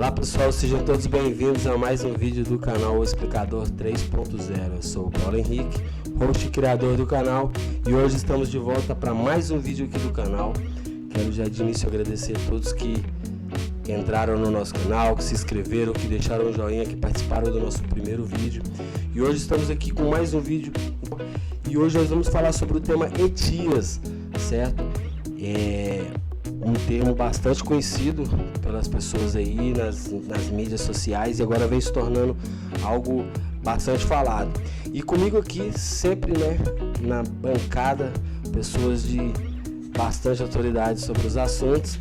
Olá pessoal, sejam todos bem-vindos a mais um vídeo do canal O Explicador 3.0. Eu sou o Paulo Henrique, host e criador do canal, e hoje estamos de volta para mais um vídeo aqui do canal. Quero já de início agradecer a todos que entraram no nosso canal, que se inscreveram, que deixaram um joinha, que participaram do nosso primeiro vídeo. E hoje estamos aqui com mais um vídeo, e hoje nós vamos falar sobre o tema ETIAS, certo? Um termo bastante conhecido pelas pessoas aí nas mídias sociais e agora vem se tornando algo bastante falado. E comigo aqui sempre, na bancada, pessoas de bastante autoridade sobre os assuntos.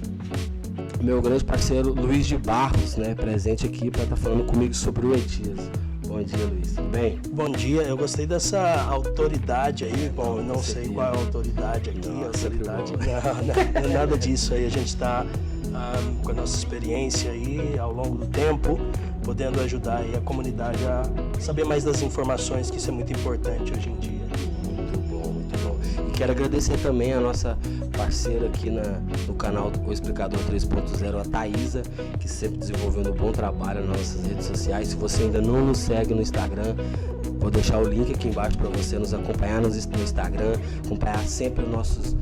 Meu grande parceiro Luiz de Barros, presente aqui para estar falando comigo sobre o ETIAS. Bom dia, Luiz. Tudo bem? Bom dia. Eu gostei dessa autoridade aí. Bom, eu não sei qual é a autoridade aqui. Não, autoridade não é nada disso aí. A gente está com a nossa experiência aí ao longo do tempo, podendo ajudar aí a comunidade a saber mais das informações, que isso é muito importante hoje em dia. Muito bom, muito bom. E quero agradecer também a nossa parceira aqui no canal O Explicador 3.0, a Thaisa, que sempre desenvolvendo um bom trabalho nas nossas redes sociais. Se você ainda não nos segue no Instagram, vou deixar o link aqui embaixo para você nos acompanhar no Instagram, acompanhar sempre as nossas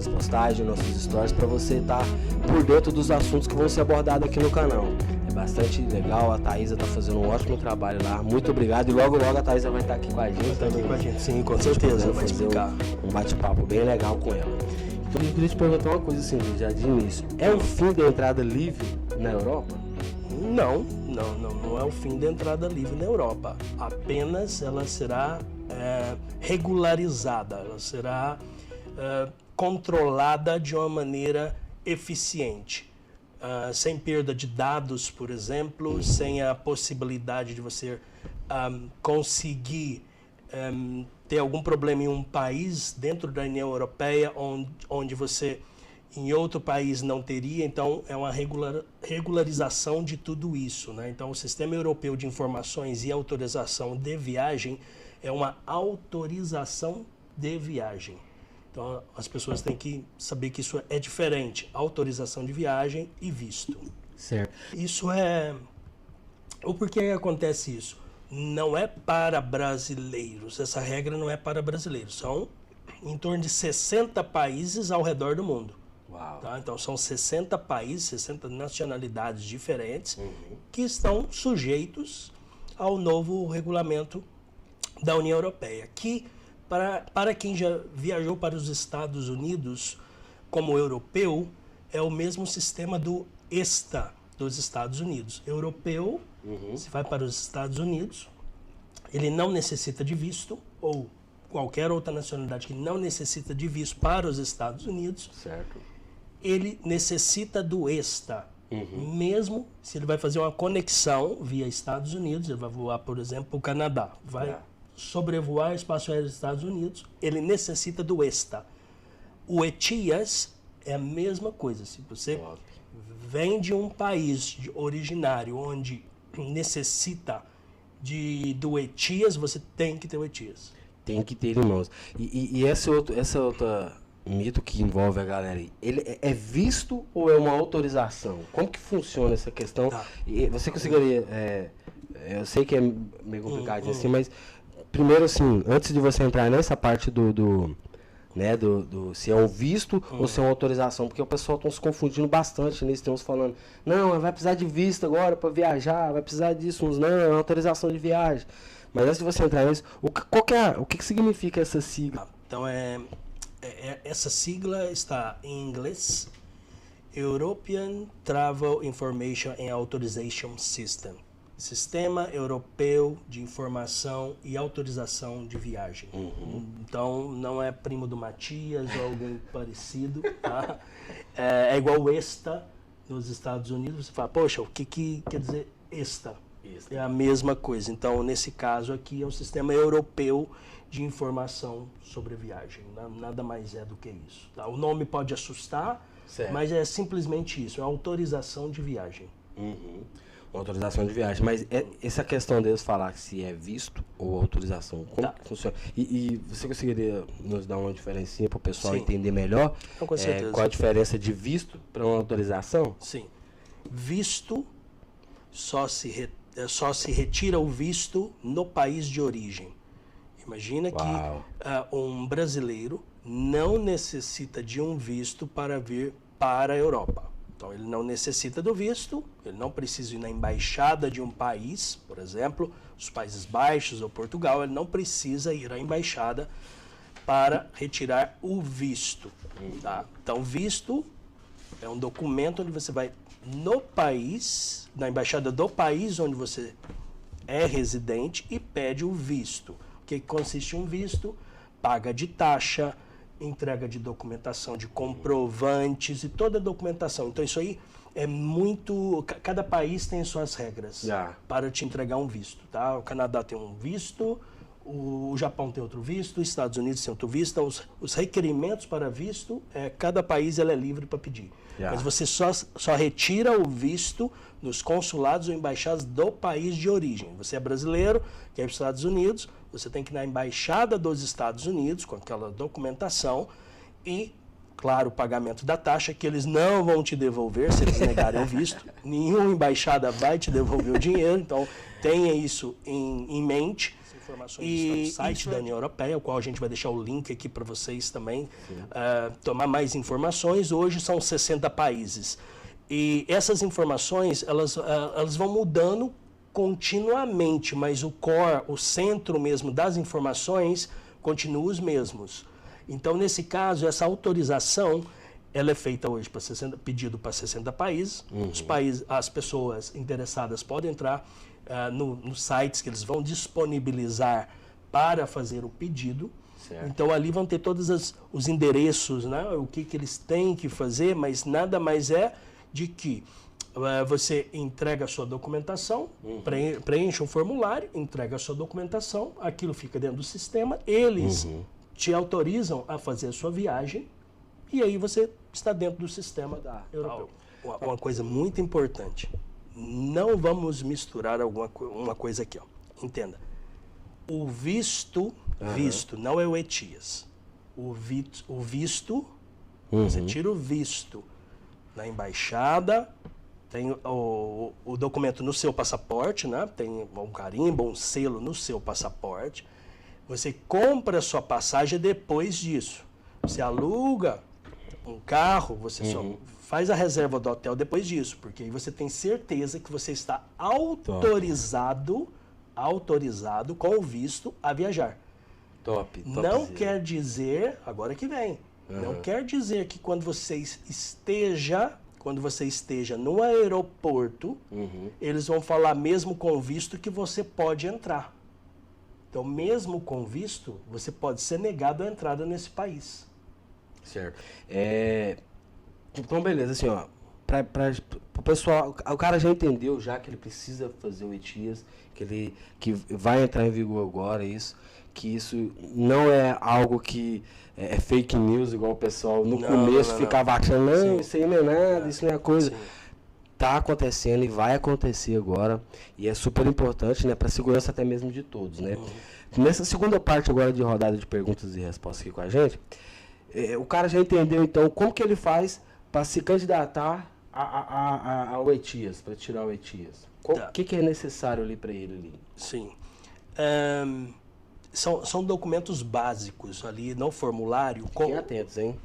postagens, nossos stories, para você estar por dentro dos assuntos que vão ser abordados aqui no canal. É bastante legal, a Thaisa está fazendo um ótimo trabalho lá. Muito obrigado, e logo a Thaisa vai estar aqui com a gente. Vai estar aqui com a gente, sim, com certeza. Vai explicar um bate-papo bem legal com ela. Então eu queria te perguntar uma coisa assim, já de início. É o fim da entrada livre na Europa? Não é o fim da entrada livre na Europa. Apenas ela será regularizada, ela será controlada de uma maneira eficiente. Sem perda de dados, por exemplo, sem a possibilidade de você conseguir ter algum problema em um país dentro da União Europeia onde você em outro país não teria. Então é uma regularização de tudo isso, Então o Sistema Europeu de Informações e Autorização de Viagem é uma autorização de viagem. Então as pessoas têm que saber que isso é diferente, autorização de viagem e visto. Certo. Isso é... O porquê acontece isso? Não é para brasileiros, essa regra não é para brasileiros, são em torno de 60 países ao redor do mundo. Uau. Tá? Então são 60 países, 60 nacionalidades diferentes que estão sujeitos ao novo regulamento da União Europeia, que para quem já viajou para os Estados Unidos como europeu, é o mesmo sistema do ESTA dos Estados Unidos. Europeu, se vai para os Estados Unidos, ele não necessita de visto, ou qualquer outra nacionalidade que não necessita de visto para os Estados Unidos, certo. Ele necessita do ESTA. Mesmo se ele vai fazer uma conexão via Estados Unidos, ele vai voar, por exemplo, para o Canadá, vai sobrevoar o espaço aéreo dos Estados Unidos, ele necessita do ESTA. O ETIAS é a mesma coisa. Se você vem de um país originário onde necessita do ETIAS, você tem que ter o ETIAS. Tem que ter, irmãos. E essa outra mito que envolve a galera aí, ele é visto ou é uma autorização? Como que funciona essa questão? E você conseguiria... eu sei que é meio complicado assim, mas primeiro assim, antes de você entrar nessa parte do se é um visto ou se é uma autorização, porque o pessoal está se confundindo bastante nisso. Tem uns falando, não, vai precisar de visto agora para viajar, vai precisar disso, uns não, é uma autorização de viagem. Mas antes de você entrar nisso, o que significa essa sigla? Então essa sigla está em inglês, European Travel Information and Authorization System. Sistema Europeu de Informação e Autorização de Viagem. Então, não é primo do Matias ou alguém parecido, tá? É igual o ESTA nos Estados Unidos. Você fala, poxa, o que quer dizer ESTA? É a mesma coisa. Então, nesse caso aqui, é o Sistema Europeu de Informação sobre Viagem. Nada mais é do que isso. Tá? O nome pode assustar, certo, mas é simplesmente isso, é autorização de viagem. Uma autorização de viagem, mas essa questão deles falar se é visto ou autorização, como que funciona? E você conseguiria nos dar uma diferencinha para o pessoal entender melhor? Com certeza. Qual a diferença de visto para uma autorização? Sim. Visto só se retira o visto no país de origem. Imagina que um brasileiro não necessita de um visto para vir para a Europa. Então, ele não necessita do visto, ele não precisa ir na embaixada de um país, por exemplo, os Países Baixos ou Portugal, ele não precisa ir à embaixada para retirar o visto. Tá? Então, visto é um documento onde você vai no país, na embaixada do país onde você é residente e pede o visto. O que consiste um visto? Paga de taxa, entrega de documentação, de comprovantes e toda a documentação. Então isso aí é muito... Cada país tem suas regras para te entregar um visto. Tá? O Canadá tem um visto, o Japão tem outro visto, os Estados Unidos tem outro visto. Então, os requerimentos para visto, cada país ele é livre para pedir. Mas você só retira o visto nos consulados ou embaixadas do país de origem. Você é brasileiro, quer ir para os Estados Unidos, você tem que ir na embaixada dos Estados Unidos com aquela documentação e, claro, o pagamento da taxa que eles não vão te devolver se eles negarem o visto. Nenhuma embaixada vai te devolver o dinheiro, então tenha isso em mente. Informações estão no site da União Europeia, o qual a gente vai deixar o link aqui para vocês também tomar mais informações. Hoje são 60 países. E essas informações, elas vão mudando continuamente, mas o core, o centro mesmo das informações, continua os mesmos. Então, nesse caso, essa autorização, ela é feita hoje para pedido para 60 países. Os países, as pessoas interessadas podem entrar nos sites que eles vão disponibilizar para fazer o pedido. Certo. Então, ali vão ter todos os endereços, né? O que eles têm que fazer, mas nada mais é de que você entrega a sua documentação, preenche um formulário, entrega a sua documentação, aquilo fica dentro do sistema, eles te autorizam a fazer a sua viagem e aí você está dentro do sistema europeu. Uma coisa muito importante, não vamos misturar uma coisa aqui, ó. Entenda. O visto, não é o ETIAS. O visto, você tira o visto na embaixada, tem o documento no seu passaporte, né? Tem um carimbo, um selo no seu passaporte. Você compra a sua passagem depois disso. Você aluga um carro, você só faz a reserva do hotel depois disso, porque aí você tem certeza que você está autorizado com o visto a viajar. Não quer dizer, agora que vem, não quer dizer que quando você esteja no aeroporto, eles vão falar mesmo com visto que você pode entrar. Então, mesmo com visto, você pode ser negado a entrada nesse país. Certo. Então, beleza, assim, ó, para o pessoal, o cara já entendeu já que ele precisa fazer o ETIAS, que vai entrar em vigor agora, que isso não é algo que é fake news, igual o pessoal no começo ficava achando, não, isso aí não é nada, isso não é coisa. Tá acontecendo e vai acontecer agora, e é super importante, né, para a segurança até mesmo de todos, né. Nessa segunda parte agora de rodada de perguntas e respostas aqui com a gente, o cara já entendeu, então, como que ele faz para se candidatar ao ETIAS, para tirar o ETIAS. O que é necessário ali para ele ali? Sim. São documentos básicos ali no formulário. Fiquem atentos, hein?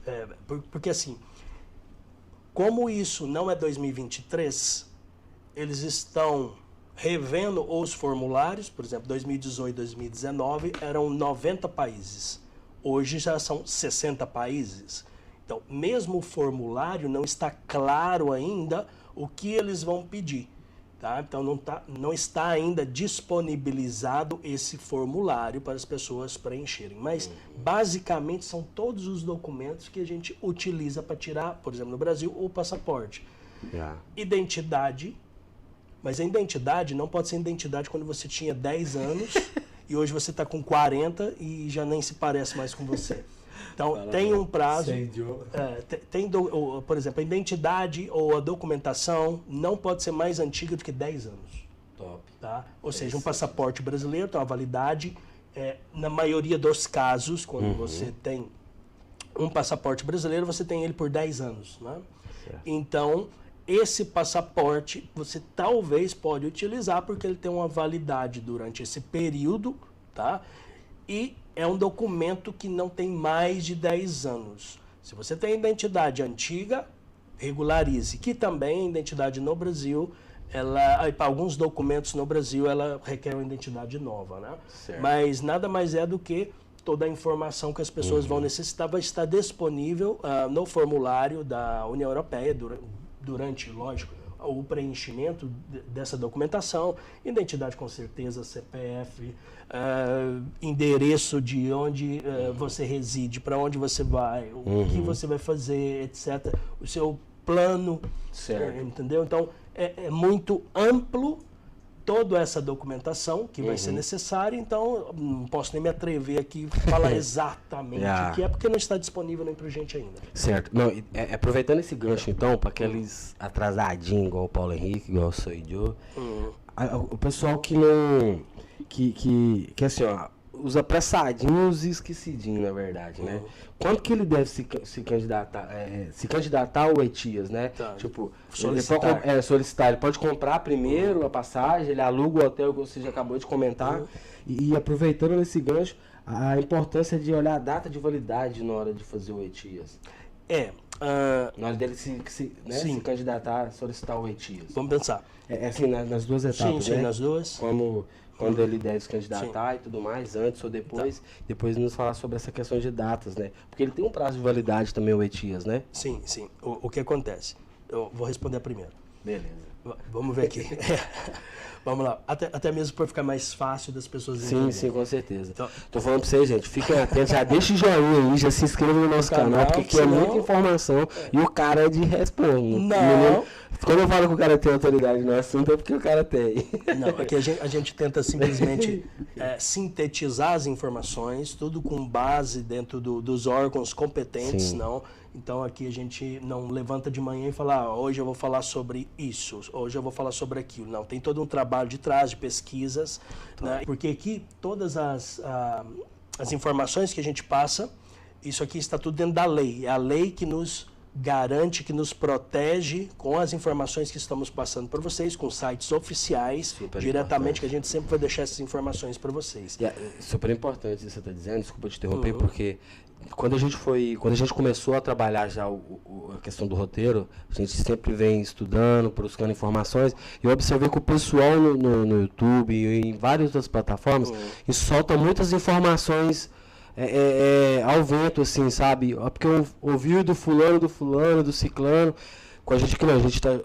Porque assim, como isso não é 2023, eles estão revendo os formulários. Por exemplo, 2018, 2019 eram 90 países. Hoje já são 60 países. Então, mesmo o formulário não está claro ainda o que eles vão pedir. Tá? Então, não está ainda disponibilizado esse formulário para as pessoas preencherem. Mas, basicamente, são todos os documentos que a gente utiliza para tirar, por exemplo, no Brasil, o passaporte. Identidade. Mas a identidade não pode ser identidade quando você tinha 10 anos e hoje você está com 40 e já nem se parece mais com você. Então, tem um prazo, por exemplo, a identidade ou a documentação não pode ser mais antiga do que 10 anos. Tá? Ou seja, um passaporte brasileiro tem uma validade, na maioria dos casos, quando você tem um passaporte brasileiro, você tem ele por 10 anos. Né? Então, esse passaporte você talvez pode utilizar porque ele tem uma validade durante esse período, tá? E é um documento que não tem mais de 10 anos. Se você tem identidade antiga, regularize, que também a identidade no Brasil, para alguns documentos no Brasil, ela requer uma identidade nova, né? Certo. Mas nada mais é do que toda a informação que as pessoas vão necessitar vai estar disponível no formulário da União Europeia durante, lógico, o preenchimento dessa documentação, identidade com certeza, CPF, endereço de onde você reside, para onde você vai, o que você vai fazer, etc. O seu plano, entendeu? Então, é muito amplo toda essa documentação que vai ser necessária, então não posso nem me atrever aqui a falar exatamente o que é, porque não está disponível nem para gente ainda. Certo. Não, aproveitando esse gancho, então, para aqueles atrasadinhos, igual o Paulo Henrique, igual eu sou eu, o pessoal que não... Que assim, ó, os apressadinhos e esquecidinhos, na verdade, né? Quanto que ele deve se candidatar ao ETIAS, né? Tá. Tipo, solicitar. Ele pode, solicitar. Ele pode comprar primeiro a passagem, ele aluga o hotel que você já acabou de comentar. E aproveitando nesse gancho, a importância de olhar a data de validade na hora de fazer o ETIAS. Na hora dele se candidatar, solicitar o ETIAS. Vamos pensar. É assim, nas duas etapas, sim, né? nas duas. Quando ele deve se candidatar e tudo mais, antes ou depois. Tá. Depois nos falar sobre essa questão de datas, né? Porque ele tem um prazo de validade também, o ETIAS, né? Sim. O que acontece? Eu vou responder primeiro. Beleza. Vamos ver aqui. Vamos lá. Até mesmo para ficar mais fácil das pessoas entenderem. Sim, com certeza. Então, tô falando pra vocês, gente, fiquem atentos, já deixa o joinha aí, já se inscreva no nosso canal, porque aqui é muita informação e o cara é de responde. Não. Quando eu falo que o cara tem autoridade no assunto, é porque o cara tem. Não, aqui a gente tenta simplesmente sintetizar as informações, tudo com base dentro dos órgãos competentes, não. Então aqui a gente não levanta de manhã e fala, hoje eu vou falar sobre isso, hoje eu vou falar sobre aquilo. Não, tem todo um trabalho de trás, de pesquisas, né? Porque aqui todas as informações que a gente passa, isso aqui está tudo dentro da lei. É a lei que nos garante, que nos protege com as informações que estamos passando para vocês, com sites oficiais, Super diretamente, importante. que a gente sempre vai deixar essas informações para vocês. Super importante isso que você está dizendo, desculpa te interromper, porque quando a gente começou a trabalhar já a questão do roteiro, a gente sempre vem estudando, buscando informações, e eu observei que o pessoal no YouTube e em várias outras plataformas e solta muitas informações ao vento, assim, sabe? Porque eu ouvi do fulano, do ciclano, com a gente que não, a gente está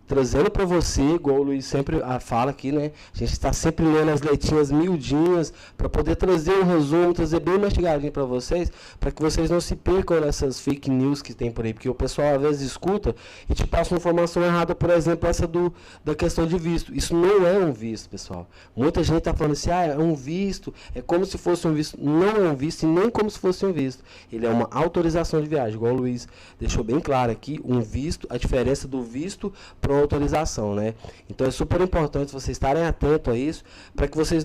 trazendo para você, igual o Luiz sempre fala aqui, né? A gente está sempre lendo as letrinhas miudinhas para poder trazer um resumo, trazer bem mastigadinho para vocês, para que vocês não se percam nessas fake news que tem por aí, porque o pessoal às vezes escuta e te passa uma informação errada, por exemplo, essa da questão de visto. Isso não é um visto, pessoal. Muita gente está falando assim, é um visto, é como se fosse um visto. Não é um visto e nem como se fosse um visto. Ele é uma autorização de viagem, igual o Luiz deixou bem claro aqui, um visto, a diferença do visto para autorização, né? Então é super importante vocês estarem atentos a isso, para que vocês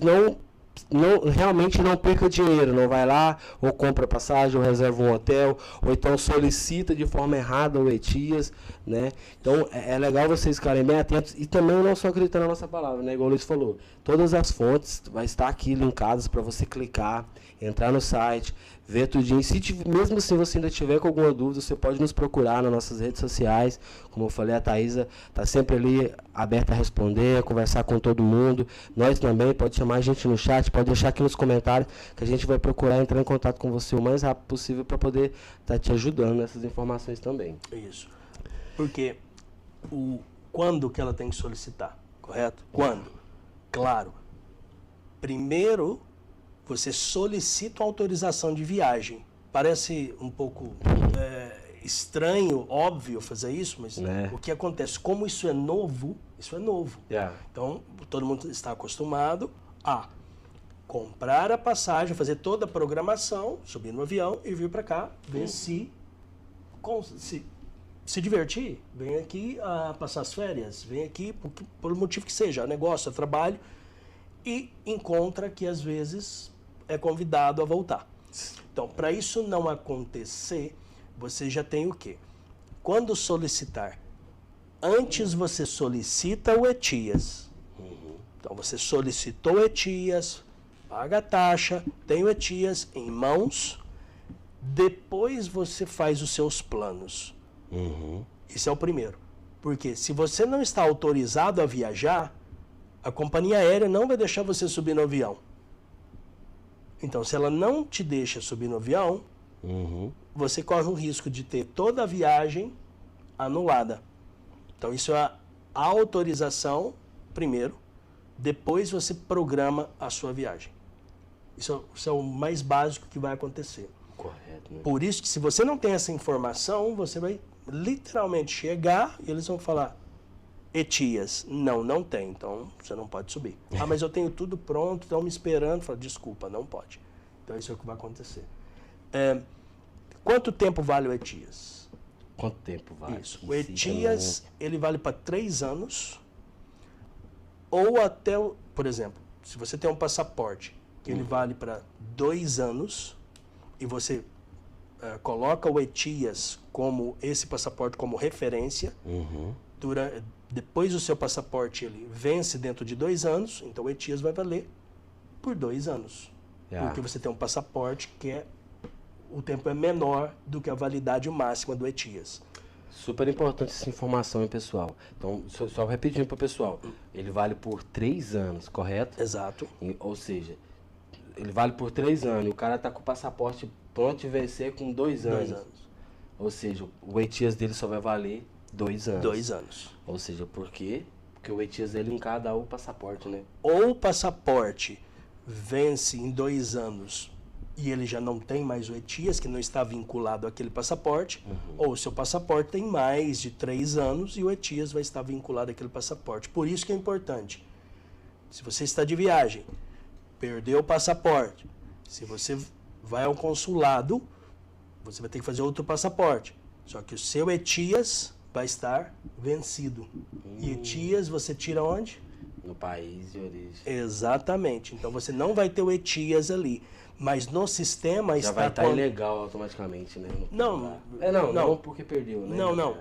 realmente não percam dinheiro, não vai lá, ou compra passagem, ou reserva um hotel, ou então solicita de forma errada o ETIAS, né? Então é legal vocês ficarem bem atentos e também não só acreditar na nossa palavra, né? Igual o Luiz falou, todas as fontes vai estar aqui linkadas para você clicar, entrar no site, ver tudinho. Mesmo se você ainda tiver com alguma dúvida, você pode nos procurar nas nossas redes sociais. Como eu falei, a Thaisa está sempre ali aberta a responder, a conversar com todo mundo. Nós também, pode chamar a gente no chat, pode deixar aqui nos comentários, que a gente vai procurar entrar em contato com você o mais rápido possível para poder estar te ajudando nessas informações também. Isso. Porque quando que ela tem que solicitar, correto? Quando? Claro. Primeiro, você solicita uma autorização de viagem. Parece um pouco estranho, óbvio fazer isso, mas o que acontece? Como isso é novo, Então, todo mundo está acostumado a comprar a passagem, fazer toda a programação, subir no avião e vir para cá, ver se divertir. Vem aqui passar as férias, vem aqui por motivo que seja, negócio, trabalho, e encontra que às vezes é convidado a voltar. Então, para isso não acontecer, você já tem o quê? Quando solicitar Antes você solicita o ETIAS. Então você solicitou o ETIAS, paga a taxa, tem o ETIAS em mãos, depois você faz os seus planos. Isso é o primeiro. Porque se você não está autorizado a viajar, a companhia aérea não vai deixar você subir no avião. Então, se ela não te deixa subir no avião, você corre o risco de ter toda a viagem anulada. Então, isso é a autorização, primeiro. Depois você programa a sua viagem. Isso é o mais básico que vai acontecer. Correto, né? Por isso que se você não tem essa informação, você vai literalmente chegar e eles vão falar: ETIAS, não tem, então você não pode subir. Ah, mas eu tenho tudo pronto, estão me esperando. Fala, desculpa, não pode. Então isso é o que vai acontecer. Quanto tempo vale o ETIAS? Quanto tempo vale? Isso. O ETIAS, ele vale para 3 anos ou até, por exemplo, se você tem um passaporte que ele vale para 2 anos e você coloca o ETIAS como esse passaporte como referência, depois o seu passaporte ele vence dentro de 2 anos, então o ETIAS vai valer por 2 anos. Porque você tem um passaporte que o tempo é menor do que a validade máxima do ETIAS. Super importante essa informação, hein, pessoal? Então, só repetindo para o pessoal, ele vale por 3 anos, correto? Exato. Ou seja, ele vale por 3 anos, e o cara tá com o passaporte pronto de vencer com 2 anos. 2 anos. Ou seja, o ETIAS dele só vai valer 2 anos. 2 anos. Ou seja, por quê? Porque o ETIAS dele encada o passaporte, né? Ou o passaporte vence em 2 anos e ele já não tem mais o ETIAS, que não está vinculado àquele passaporte, ou o seu passaporte tem mais de 3 anos e o ETIAS vai estar vinculado àquele passaporte. Por isso que é importante. Se você está de viagem, perdeu o passaporte, se você vai ao consulado, você vai ter que fazer outro passaporte. Só que o seu ETIAS vai estar vencido. E ETIAS você tira onde? No país de origem. Exatamente. Então você não vai ter o ETIAS ali. Mas no sistema Já está... vai estar ilegal automaticamente, né? Não, não porque perdeu, né? Não.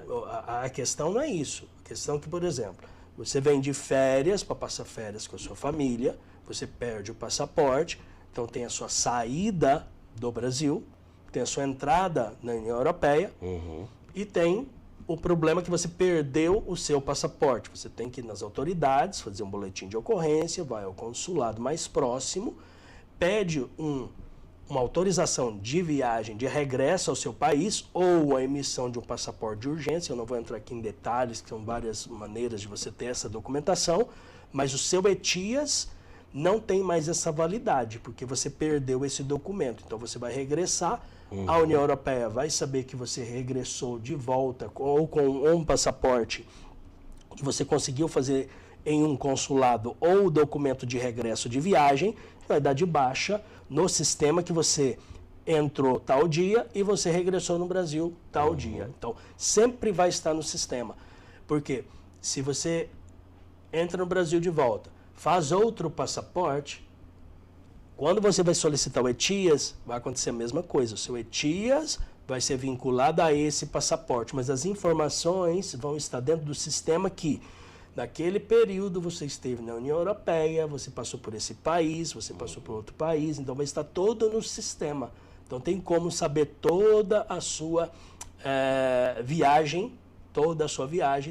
A questão não é isso. A questão é que, por exemplo, você vem de férias para passar férias com a sua família, você perde o passaporte, então tem a sua saída do Brasil, tem a sua entrada na União Europeia e tem o problema que você perdeu o seu passaporte. Você tem que ir nas autoridades, fazer um boletim de ocorrência, vai ao consulado mais próximo, pede uma autorização de viagem, de regresso ao seu país, ou a emissão de um passaporte de urgência. Eu não vou entrar aqui em detalhes, que são várias maneiras de você ter essa documentação, mas o seu ETIAS não tem mais essa validade, porque você perdeu esse documento. Então você vai regressar, a União Europeia vai saber que você regressou de volta ou com um passaporte que você conseguiu fazer em um consulado ou documento de regresso de viagem, vai dar de baixa no sistema que você entrou tal dia e você regressou no Brasil tal dia. Então, sempre vai estar no sistema. Porque se você entra no Brasil de volta, faz outro passaporte, quando você vai solicitar o ETIAS, vai acontecer a mesma coisa. O seu ETIAS vai ser vinculado a esse passaporte, mas as informações vão estar dentro do sistema que naquele período você esteve na União Europeia, você passou por esse país, você passou por outro país, então vai estar todo no sistema. Então tem como saber toda a sua viagem,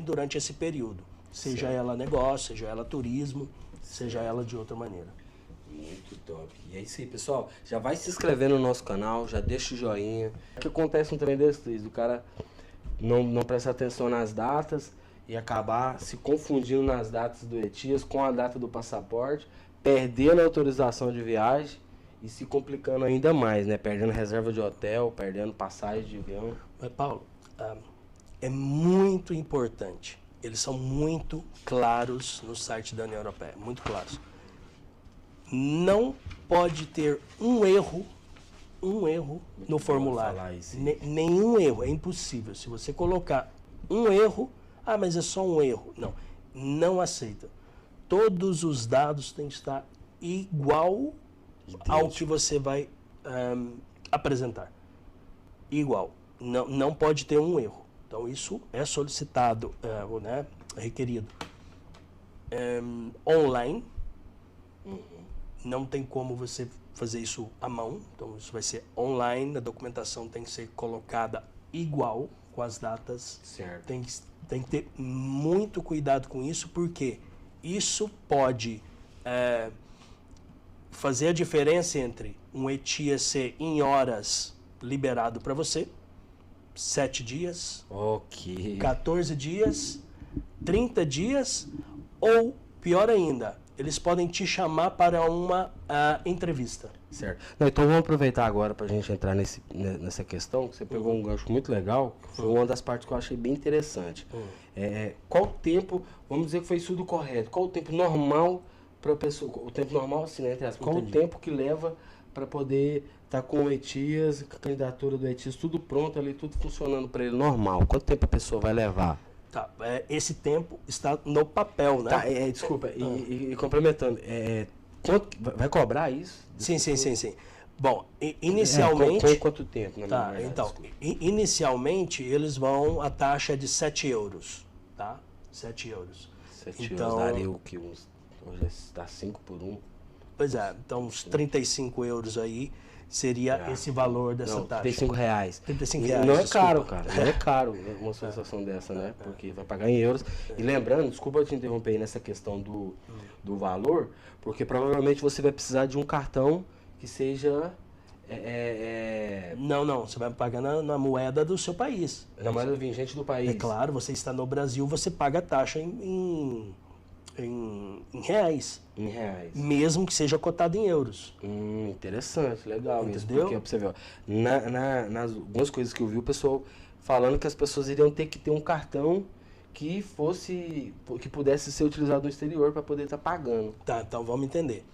durante esse período. Seja ela negócio, seja ela turismo, seja ela de outra maneira. Muito top. E é isso aí, pessoal. Já vai se inscrevendo no nosso canal, já deixa o joinha. O que acontece um trem desse, do cara não presta atenção nas datas e acabar se confundindo nas datas do ETIAS com a data do passaporte, perdendo a autorização de viagem e se complicando ainda mais, né? Perdendo reserva de hotel, perdendo passagem de avião. Mas, Paulo, é muito importante. Eles são muito claros no site da União Europeia, muito claros. Não pode ter um erro no formulário. Nenhum erro, é impossível. Se você colocar um erro, mas é só um erro. Não aceita. Todos os dados têm que estar igual ao que você vai apresentar. Igual. Não pode ter um erro. Então, isso é solicitado, né, requerido online. Não tem como você fazer isso à mão. Então, isso vai ser online. A documentação tem que ser colocada igual com as datas. Certo. Tem que ter muito cuidado com isso, porque isso pode fazer a diferença entre um ETIA ser em horas liberado para você, 7 dias, Ok. 14 dias, 30 dias, ou, pior ainda, eles podem te chamar para uma entrevista. Certo. Não, então vamos aproveitar agora para a gente entrar nessa questão, que você pegou um gancho muito legal, que foi uma das partes que eu achei bem interessante. Qual o tempo, vamos dizer que foi tudo correto, qual o tempo normal para a pessoa, o tempo normal assim, né, qual o tempo que leva para poder estar com o ETIAS, com a candidatura do ETIAS, tudo pronto ali, tudo funcionando para ele normal, quanto tempo a pessoa vai levar? Tá, esse tempo está no papel, né? Tá, desculpa, e complementando, quanto, vai cobrar isso? Sim. Bom, inicialmente... Com quanto tempo? Tá, então, inicialmente eles vão, a taxa é de 7 euros, tá? 7 euros. 7 então, euros daria o que? Hoje está 5 por 1. Pois é, então uns 35 euros aí seria esse valor dessa taxa. 35 reais. 35 reais, não é desculpa. caro, cara. Não é caro uma sensação dessa, né? Porque vai pagar em euros. E lembrando, desculpa eu te interromper aí nessa questão do valor, porque provavelmente você vai precisar de um cartão que seja... Não, você vai pagar na moeda do seu país. Na moeda vigente do país. É claro, você está no Brasil, você paga a taxa em reais. Em reais. Mesmo que seja cotado em euros. Interessante, legal. Entendeu? Isso, porque você vê, ó, nas algumas coisas que eu vi, o pessoal falando que as pessoas iriam ter que ter um cartão que pudesse ser utilizado no exterior para poder estar pagando. Tá, então vamos entender.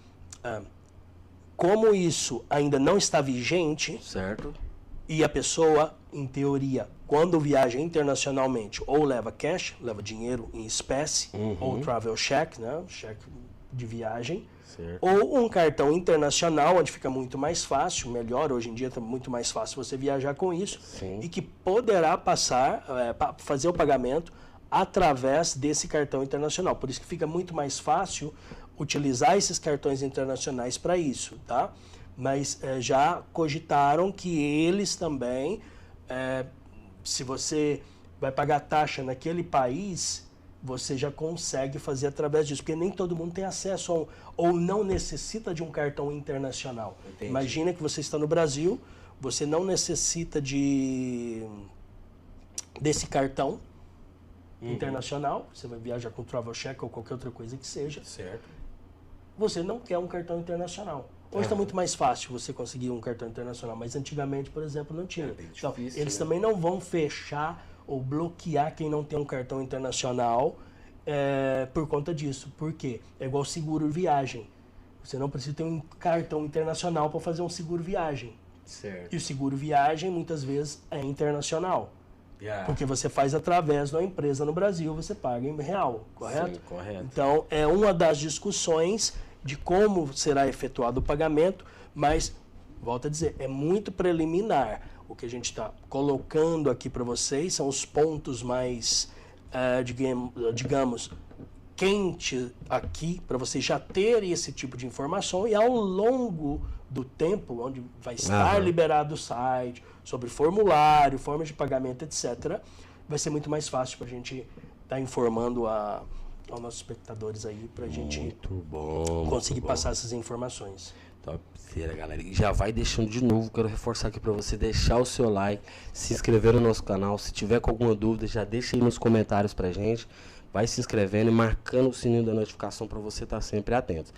Como isso ainda não está vigente, Certo. e a pessoa, em teoria, quando viaja internacionalmente, ou leva cash, leva dinheiro em espécie, ou travel check, né, cheque de viagem, Certo. ou um cartão internacional, onde fica muito mais fácil, melhor, hoje em dia está muito mais fácil você viajar com isso, Sim. e que poderá fazer o pagamento através desse cartão internacional. Por isso que fica muito mais fácil utilizar esses cartões internacionais para isso, tá? Mas já cogitaram que eles também, se você vai pagar taxa naquele país, você já consegue fazer através disso, porque nem todo mundo tem acesso ou não necessita de um cartão internacional. Entendi. Imagina que você está no Brasil, você não necessita desse cartão internacional, você vai viajar com travel check ou qualquer outra coisa que seja. Certo. Você não quer um cartão internacional. Hoje está muito mais fácil você conseguir um cartão internacional, mas antigamente, por exemplo, não tinha. Então, difícil, eles né? também não vão fechar ou bloquear quem não tem um cartão internacional por conta disso. Por quê? É igual seguro viagem. Você não precisa ter um cartão internacional para fazer um seguro viagem. Certo. E o seguro viagem, muitas vezes, é internacional. Porque você faz através de uma empresa no Brasil, você paga em real, correto? Sim, correto. Então, é uma das discussões de como será efetuado o pagamento, mas, volto a dizer, é muito preliminar. O que a gente está colocando aqui para vocês são os pontos mais, digamos, quente aqui, para vocês já terem esse tipo de informação, e ao longo do tempo, onde vai estar liberado o site, sobre formulário, formas de pagamento, etc., vai ser muito mais fácil para a gente estar informando aos nossos espectadores aí, para a gente Muito bom. conseguir passar essas informações. Topzera, galera. E já vai deixando de novo, quero reforçar aqui para você deixar o seu like, se inscrever no nosso canal. Se tiver com alguma dúvida, já deixa aí nos comentários pra gente. Vai se inscrevendo e marcando o sininho da notificação para você estar sempre atento.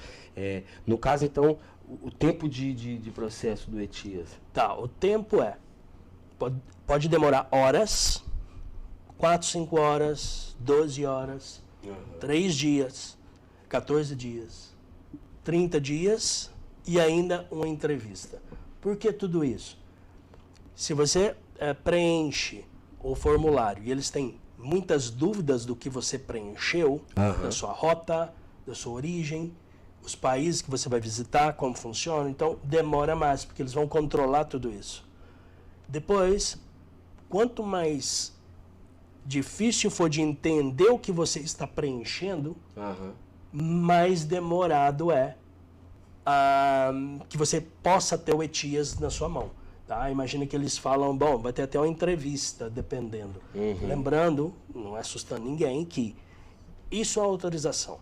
No caso, então, o tempo de processo do ETIAS? Tá, o tempo pode demorar horas, 4, 5 horas, 12 horas, 3 dias, 14 dias, 30 dias e ainda uma entrevista. Por que tudo isso? Se você preenche o formulário e eles têm muitas dúvidas do que você preencheu, da sua rota, da sua origem, os países que você vai visitar, como funciona, então demora mais, porque eles vão controlar tudo isso. Depois, quanto mais difícil for de entender o que você está preenchendo, Aham. mais demorado é que você possa ter o ETIAS na sua mão. Tá? Imagina que eles falam, bom, vai ter até uma entrevista, dependendo. Lembrando, não assustando ninguém, que isso é autorização.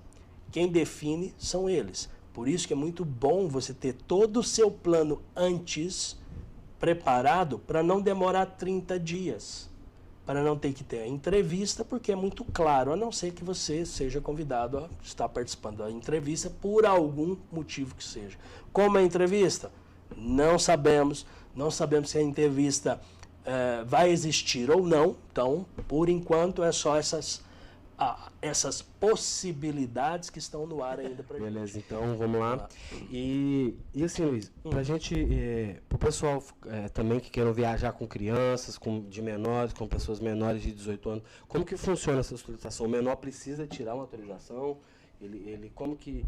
Quem define são eles. Por isso que é muito bom você ter todo o seu plano antes preparado para não demorar 30 dias. Para não ter que ter a entrevista, porque é muito claro, a não ser que você seja convidado a estar participando da entrevista por algum motivo que seja. Como é a entrevista? Não sabemos. Não sabemos se a entrevista vai existir ou não. Então, por enquanto, é só essas possibilidades que estão no ar ainda para gente. Beleza, então vamos lá. E assim, Luiz, pra gente, pro pessoal também que queiram viajar com crianças, de menores, com pessoas menores de 18 anos, como que funciona essa autorização? O menor precisa tirar uma autorização? Como que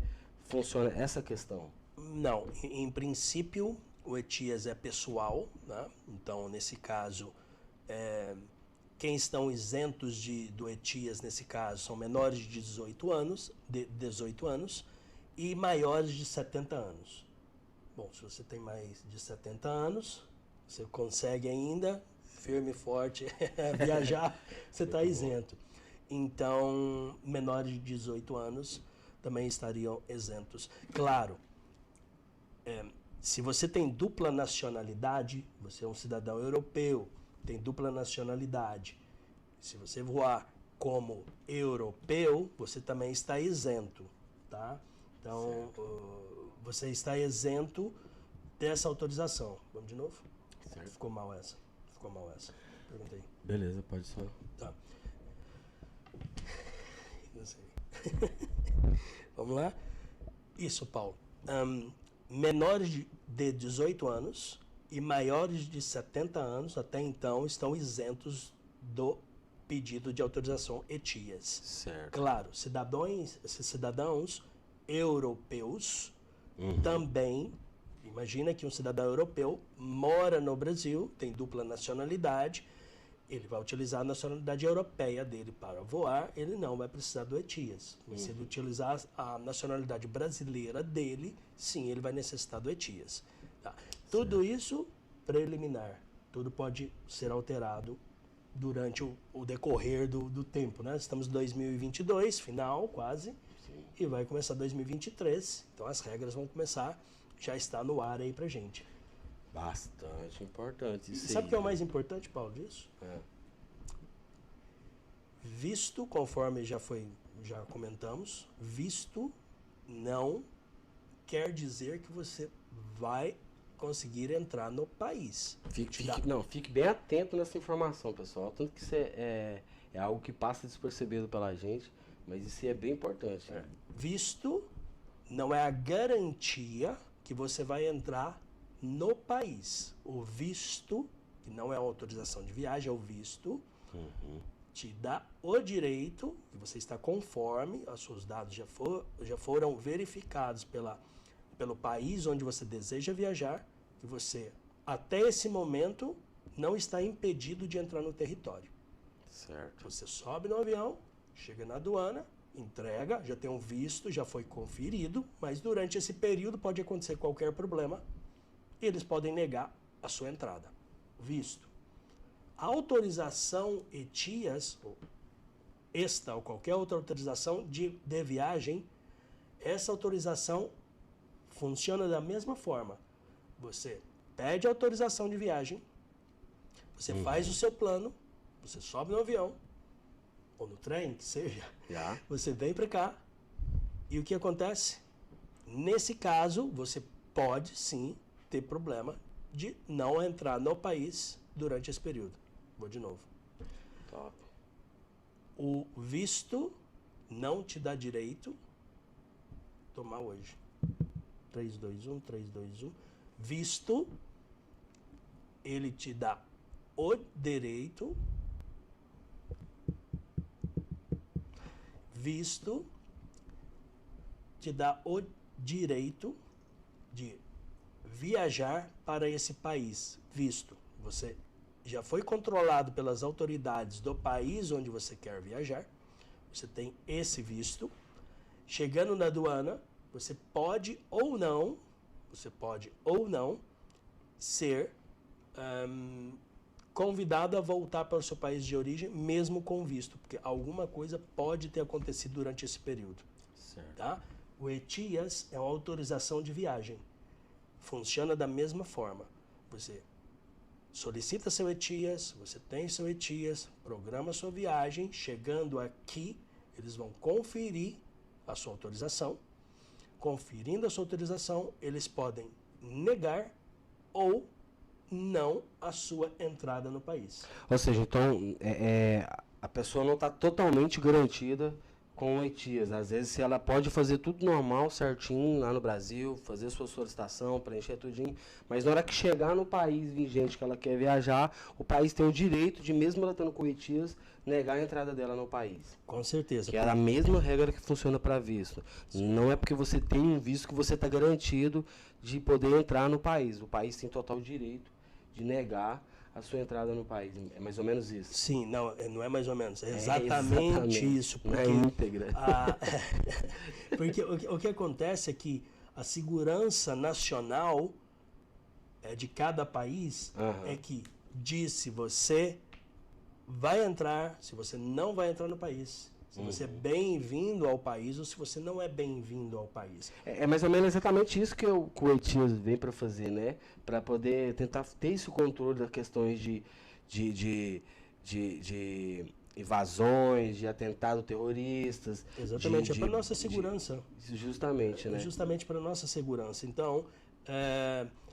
funciona essa questão? Não, em princípio, o ETIAS é pessoal, né? Então, nesse caso, quem estão isentos do ETIAS, nesse caso, são menores de 18 anos e maiores de 70 anos. Bom, se você tem mais de 70 anos, você consegue ainda, firme e forte, viajar, você está isento. Então, menores de 18 anos também estariam isentos. Claro, se você tem dupla nacionalidade, você é um cidadão europeu, tem dupla nacionalidade. Se você voar como europeu, você também está isento, tá? Então, você está isento dessa autorização. Vamos de novo? Certo. Ficou mal essa. Perguntei. Beleza, pode só. Tá. Não sei. Vamos lá? Isso, Paulo. Menores de 18 anos e maiores de 70 anos, até então, estão isentos do pedido de autorização ETIAS. Certo. Claro, cidadãos europeus também. Imagina que um cidadão europeu mora no Brasil, tem dupla nacionalidade, ele vai utilizar a nacionalidade europeia dele para voar, ele não vai precisar do ETIAS. Mas se ele utilizar a nacionalidade brasileira dele, sim, ele vai necessitar do ETIAS. Tá. Tudo isso preliminar. Tudo pode ser alterado durante o decorrer do tempo, né? Estamos em 2022, final quase, e vai começar 2023. Então as regras vão começar, já está no ar aí pra gente. Bastante importante. Sabe o que é o mais importante, Paulo, disso? Visto, conforme já comentamos, visto não quer dizer que você vai conseguir entrar no país. Fique bem atento nessa informação, pessoal. Tanto que isso é algo que passa despercebido pela gente, mas isso é bem importante. Né? Visto não é a garantia que você vai entrar no país. O visto, que não é uma autorização de viagem, é o visto, te dá o direito, que você está conforme, os seus dados já foram verificados pelo país onde você deseja viajar, que você, até esse momento, não está impedido de entrar no território. Certo. Você sobe no avião, chega na aduana, entrega, já tem um visto, já foi conferido, mas durante esse período pode acontecer qualquer problema e eles podem negar a sua entrada. Visto. A autorização ETIAS, ou esta ou qualquer outra autorização de viagem, essa autorização funciona da mesma forma. Você pede autorização de viagem, você faz o seu plano, você sobe no avião, ou no trem, que seja, você vem para cá, e o que acontece? Nesse caso, você pode sim ter problema de não entrar no país durante esse período. Vou de novo. Top. O visto não te dá direito tomar hoje. 3, 2, 1, 3, 2, 1. Visto, ele te dá o direito. Visto te dá o direito de viajar para esse país. Visto, você já foi controlado pelas autoridades do país onde você quer viajar, você tem esse visto. Chegando na aduana, você pode ou não ser convidado a voltar para o seu país de origem, mesmo com visto, porque alguma coisa pode ter acontecido durante esse período. Certo. Tá? O ETIAS é uma autorização de viagem. Funciona da mesma forma. Você solicita seu ETIAS, você tem seu ETIAS, programa sua viagem, chegando aqui, eles vão conferir a sua autorização. Conferindo a sua autorização, eles podem negar ou não a sua entrada no país. Ou seja, então a pessoa não está totalmente garantida com o ETIAS. Às vezes ela pode fazer tudo normal, certinho, lá no Brasil, fazer sua solicitação, preencher tudinho, mas na hora que chegar no país vigente que ela quer viajar, o país tem o direito de, mesmo ela estando com o ETIAS, negar a entrada dela no país. Com certeza. Que é a mesma regra que funciona para visto. Sim. Não é porque você tem um visto que você está garantido de poder entrar no país. O país tem total direito de negar a sua entrada no país. É mais ou menos isso. Sim, não é mais ou menos. É exatamente isso. Porque, é íntegra. Porque o que acontece é que a segurança nacional de cada país é que diz se você vai entrar, se você não vai entrar no país. Se você é bem-vindo ao país ou se você não é bem-vindo ao país. É mais ou menos exatamente isso que o ETIAS vem para fazer, né? Para poder tentar ter esse controle das questões de invasões, de atentados terroristas. Exatamente, é para nossa segurança. Justamente, né? Justamente para nossa segurança. Então,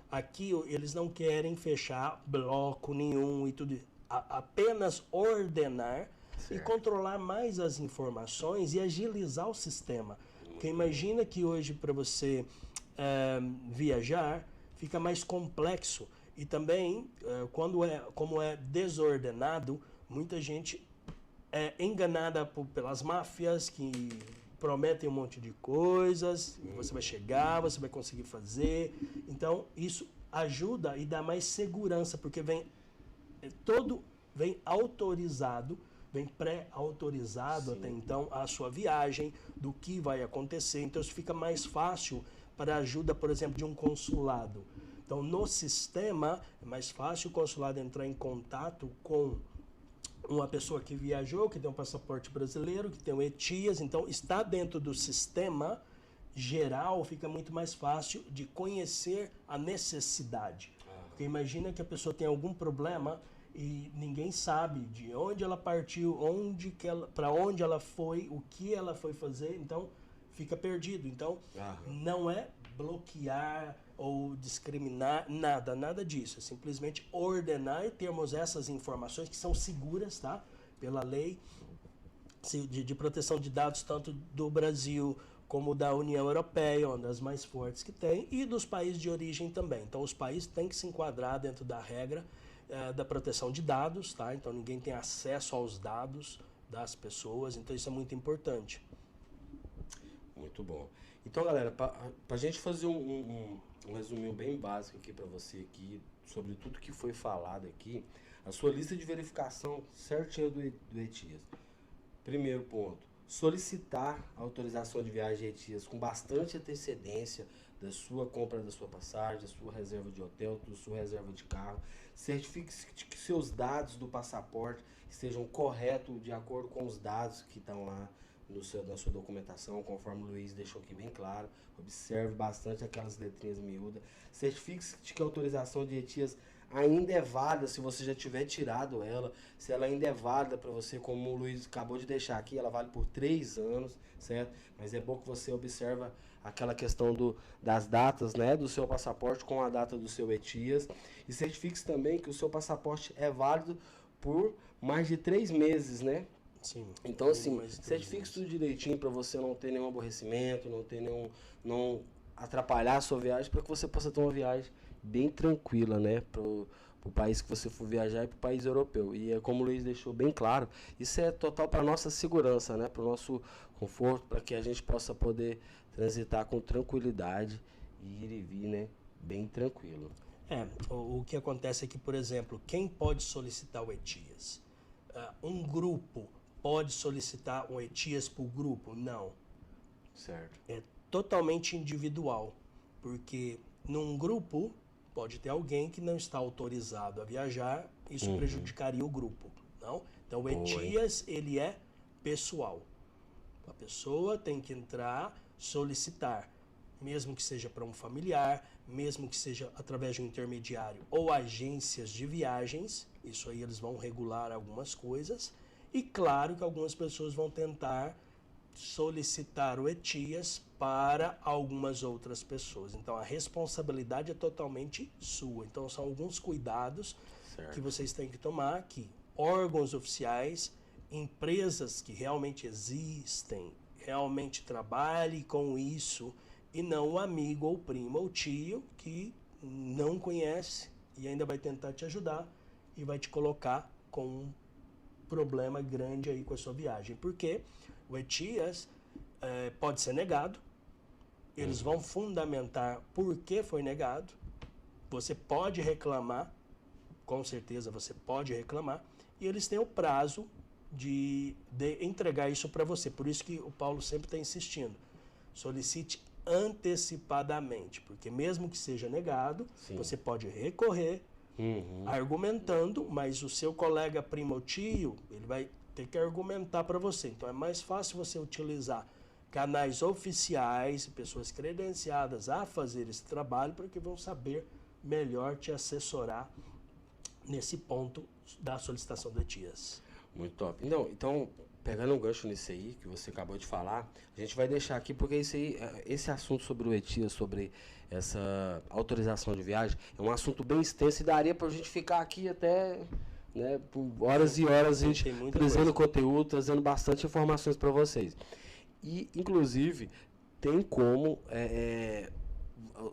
aqui eles não querem fechar bloco nenhum e tudo. Apenas ordenar. Certo. E controlar mais as informações e agilizar o sistema. Porque imagina que hoje para você viajar fica mais complexo. E também, como é desordenado, muita gente é enganada pelas máfias que prometem um monte de coisas. Você vai chegar, você vai conseguir fazer. Então, isso ajuda e dá mais segurança, porque vem autorizado, vem pré-autorizado até então a sua viagem, do que vai acontecer. Então isso fica mais fácil para a ajuda, por exemplo, de um consulado. Então no sistema é mais fácil o consulado entrar em contato com uma pessoa que viajou, que tem um passaporte brasileiro, que tem um ETIAS. Então está dentro do sistema geral, fica muito mais fácil de conhecer a necessidade. Porque imagina que a pessoa tem algum problema e ninguém sabe de onde ela partiu, para onde ela foi, o que ela foi fazer, então fica perdido. Então, não é bloquear ou discriminar, nada disso. É simplesmente ordenar e termos essas informações que são seguras, tá? Pela lei de proteção de dados, tanto do Brasil como da União Europeia, uma das mais fortes que tem, e dos países de origem também. Então, os países têm que se enquadrar dentro da regra da proteção de dados, tá? Então ninguém tem acesso aos dados das pessoas, então isso é muito importante. Muito bom. Então, galera, para a gente fazer um resuminho bem básico aqui para você aqui, sobre tudo que foi falado aqui, a sua lista de verificação certinha do ETIAS. Primeiro ponto, solicitar a autorização de viagem ETIAS com bastante antecedência da sua compra da sua passagem, da sua reserva de hotel, da sua reserva de carro. Certifique que seus dados do passaporte estejam corretos de acordo com os dados que estão lá na sua documentação, conforme o Luiz deixou aqui bem claro. Observe bastante aquelas letrinhas miúdas. Certifique que a autorização de ETIAS ainda é válida, se você já tiver tirado ela, se ela ainda é válida para você, como o Luiz acabou de deixar aqui, ela vale por 3 anos, certo? Mas é bom que você observa aquela questão das datas, né, do seu passaporte com a data do seu ETIAS, e certifique também que o seu passaporte é válido por mais de 3 meses, né? Sim. Então assim, certifique tudo direitinho para você não ter nenhum aborrecimento, não atrapalhar a sua viagem, para que você possa ter uma viagem bem tranquila, né, pro país que você for viajar e pro país europeu. E é como o Luiz deixou bem claro, isso é total para nossa segurança, né, para o nosso conforto, para que a gente possa poder transitar com tranquilidade e ir e vir, né, bem tranquilo. O que acontece é que, por exemplo, quem pode solicitar o ETIAS? Um grupo pode solicitar um ETIAS por grupo? Não. Certo. É totalmente individual, porque num grupo pode ter alguém que não está autorizado a viajar, isso prejudicaria o grupo, não? Então o ETIAS, ele é pessoal. A pessoa tem que entrar, solicitar, mesmo que seja para um familiar, mesmo que seja através de um intermediário ou agências de viagens, isso aí eles vão regular algumas coisas, e claro que algumas pessoas vão tentar solicitar o ETIAS para algumas outras pessoas. Então a responsabilidade é totalmente sua. Então são alguns cuidados que vocês têm que tomar, que órgãos oficiais, empresas que realmente existem, realmente trabalhem com isso, e não o amigo ou primo ou tio que não conhece e ainda vai tentar te ajudar e vai te colocar com um problema grande aí com a sua viagem. Porque o ETIAS pode ser negado, eles vão fundamentar por que foi negado, você pode reclamar, com certeza você pode reclamar, e eles têm o prazo de entregar isso para você. Por isso que o Paulo sempre está insistindo, solicite antecipadamente, porque mesmo que seja negado, você pode recorrer, argumentando, mas o seu colega primo ou tio, ele vai ter que argumentar para você. Então é mais fácil você utilizar canais oficiais, pessoas credenciadas a fazer esse trabalho, porque vão saber melhor te assessorar nesse ponto da solicitação do ETIAS. Muito top. Então, pegando um gancho nisso aí que você acabou de falar, a gente vai deixar aqui porque isso aí, esse assunto sobre o ETIAS, sobre essa autorização de viagem, é um assunto bem extenso e daria pra gente ficar aqui até, né, por horas e horas, a gente trazendo conteúdo, trazendo bastante informações para vocês. E, inclusive, tem como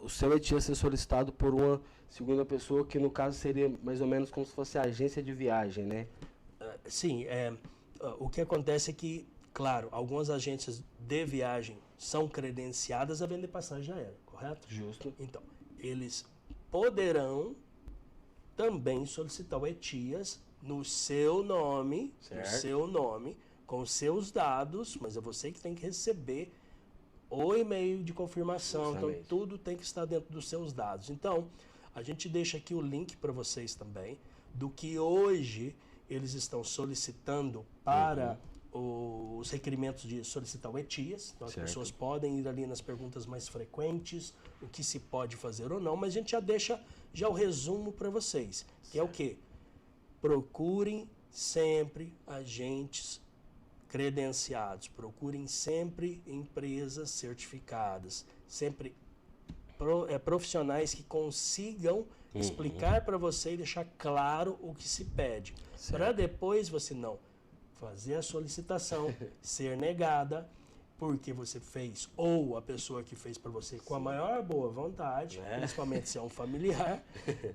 o seu ETIAS ser solicitado por uma segunda pessoa, que no caso seria mais ou menos como se fosse a agência de viagem, né? Sim, o que acontece é que, claro, algumas agências de viagem são credenciadas a vender passagem aérea, correto? Justo. Então, eles poderão também solicitar o ETIAS no seu nome, com os seus dados, mas é você que tem que receber o e-mail de confirmação. Justamente. Então tudo tem que estar dentro dos seus dados. Então, a gente deixa aqui o link para vocês também, do que hoje eles estão solicitando para os requerimentos de solicitar o ETIAS. Então as pessoas podem ir ali nas perguntas mais frequentes, o que se pode fazer ou não, mas a gente já deixa o resumo para vocês, que é o quê? Procurem sempre agentes credenciados, procurem sempre empresas certificadas, sempre profissionais que consigam explicar para você e deixar claro o que se pede, para depois você não fazer a solicitação, ser negada, porque você fez, ou a pessoa que fez para você com a maior boa vontade, principalmente se é um familiar,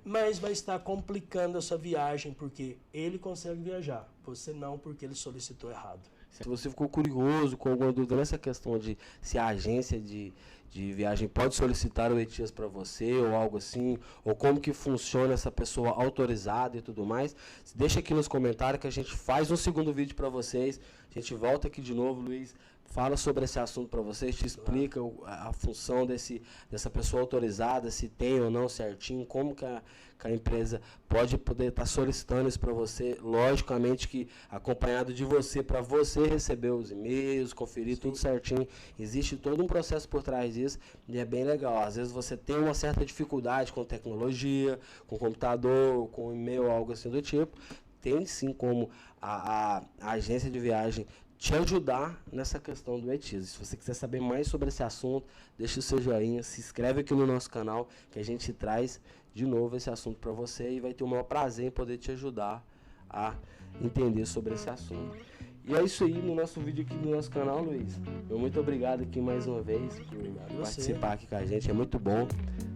mas vai estar complicando a sua viagem, porque ele consegue viajar, você não, porque ele solicitou errado. Se você ficou curioso com alguma dúvida nessa questão de se a agência de viagem pode solicitar o ETIAS para você ou algo assim, ou como que funciona essa pessoa autorizada e tudo mais, deixa aqui nos comentários que a gente faz um segundo vídeo para vocês. A gente volta aqui de novo, Luiz, fala sobre esse assunto para vocês, te explica a função dessa pessoa autorizada, se tem ou não certinho, como que a empresa pode poder estar solicitando isso para você, logicamente que acompanhado de você, para você receber os e-mails, conferir tudo certinho. Existe todo um processo por trás disso e é bem legal. Às vezes você tem uma certa dificuldade com tecnologia, com computador, com e-mail, algo assim do tipo. Tem sim como a agência de viagem te ajudar nessa questão do ETIAS. Se você quiser saber mais sobre esse assunto, deixa o seu joinha, se inscreve aqui no nosso canal, que a gente traz de novo esse assunto para você e vai ter o maior prazer em poder te ajudar a entender sobre esse assunto. E é isso aí no nosso vídeo aqui do nosso canal, Luiz. Muito obrigado aqui mais uma vez por participar aqui com a gente. É muito bom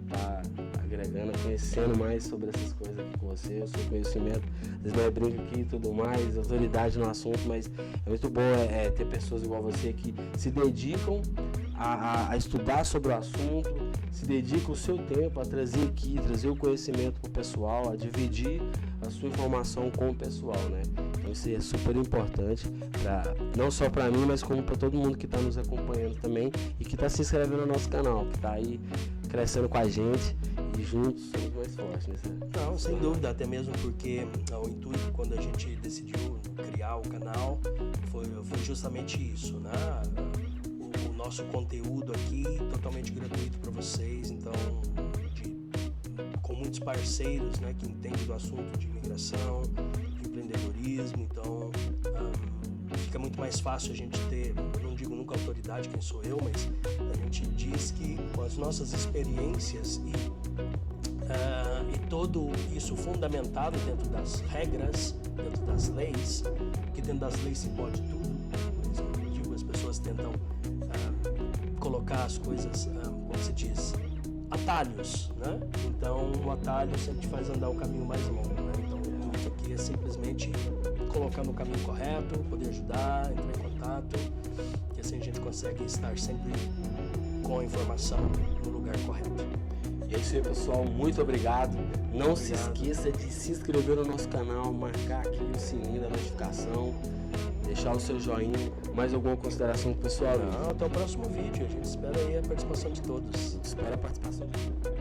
estar agregando, conhecendo mais sobre essas coisas aqui com você, o seu conhecimento. Às vezes brinca aqui e tudo mais, autoridade no assunto, mas é muito bom ter pessoas igual você que se dedicam a estudar sobre o assunto, se dedica o seu tempo a trazer aqui, trazer o conhecimento para o pessoal, a dividir a sua informação com o pessoal, né? Então isso é super importante, não só para mim, mas como para todo mundo que está nos acompanhando também e que está se inscrevendo no nosso canal, que está aí crescendo com a gente e juntos somos mais fortes, né? Não, sem dúvida, até mesmo porque o intuito quando a gente decidiu criar o canal foi justamente isso, né? O nosso conteúdo aqui totalmente gratuito para vocês, então com muitos parceiros, né, que entendem do assunto de imigração, de empreendedorismo, então fica muito mais fácil a gente ter, não digo nunca autoridade, quem sou eu, mas a gente diz que com as nossas experiências e todo isso fundamentado dentro das regras, dentro das leis, que dentro das leis se pode tudo, por isso que eu digo, as pessoas tentam colocar as coisas, como se diz, atalhos, né? Então o atalho sempre te faz andar o caminho mais longo, né? Então o intuito aqui é simplesmente colocar no caminho correto, poder ajudar, entrar em contato, e assim a gente consegue estar sempre com a informação no lugar correto. E é isso aí, pessoal, muito obrigado. Não se esqueça de se inscrever no nosso canal, marcar aqui o sininho da notificação, deixar o seu joinha. Mais alguma consideração pro pessoal? Não, até o próximo vídeo. A gente espera aí a participação de todos. Espera a participação de todos.